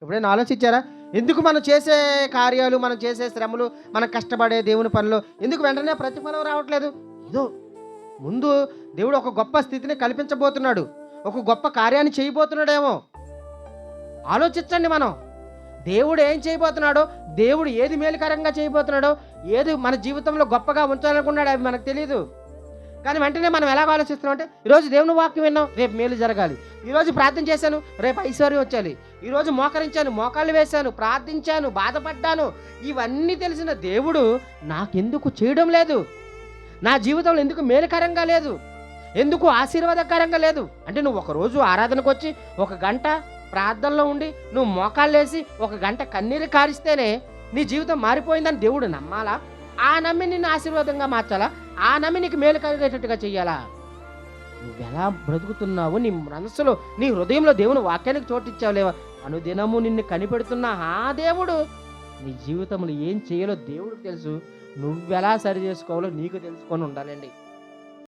ఎప్పుడైనా ఆలోచించారా? ఎందుకు మనం చేసే కార్యాలు, మనం చేసే శ్రమలు, మనం కష్టపడే దేవుని పనిలో ఎందుకు వెంటనే ప్రతిఫలం రావట్లేదు? ఏదో ముందు దేవుడు ఒక గొప్ప స్థితిని కల్పించబోతున్నాడు. ఒక గొప్ప కార్యాన్ని చేయబోతున్నాడేమో. ఆలోచించండి మనం. దేవుడు ఏం చేయబోతున్నాడో, దేవుడు ఏది మేలుకరంగా చేయబోతున్నాడో, ఏది మన జీవితంలో గొప్పగా ఉంచాలనుకున్నాడో అవి మనకు తెలీదు. కానీ వెంటనే మనం ఎలాగ ఆలోచిస్తున్నామంటే, ఈరోజు దేవుని వాక్యం విన్నాం, రేపు మేలు జరగాలి. ఈరోజు ప్రార్థన చేశాను, రేపు ఐశ్వర్యం వచ్చాలి. ఈరోజు మోకరించాను, మోకాళ్ళు వేశాను, ప్రార్థించాను, బాధపడ్డాను. ఇవన్నీ తెలిసిన దేవుడు నాకెందుకు చేయడం లేదు? నా జీవితంలో ఎందుకు మేలుకరంగా లేదు? ఎందుకు ఆశీర్వాదకరంగా లేదు? అంటే నువ్వు ఒకరోజు ఆరాధనకు వచ్చి 1 గంట ప్రార్థనలో ఉండి నువ్వు మోకాళ్ళేసి 1 గంట కన్నీరు కారిస్తేనే నీ జీవితం మారిపోయిందని దేవుడు నమ్మాలా? ఆ నమ్మి నిన్ను ఆశీర్వాదంగా మార్చాలా? ఆ నమ్మి నీకు మేలు కలిగేటట్టుగా చెయ్యాలా? నువ్వెలా బ్రతుకుతున్నావు? నీ మనస్సులో, నీ హృదయంలో దేవుని వాక్యానికి చోటిచ్చావులేవా? అనుదినము నిన్ను కనిపెడుతున్న ఆ దేవుడు నీ జీవితంలో ఏం చేయాలో దేవుడికి తెలుసు. నువ్వెలా సరి చేసుకోవాలో నీకు తెలుసుకొని ఉండాలండి.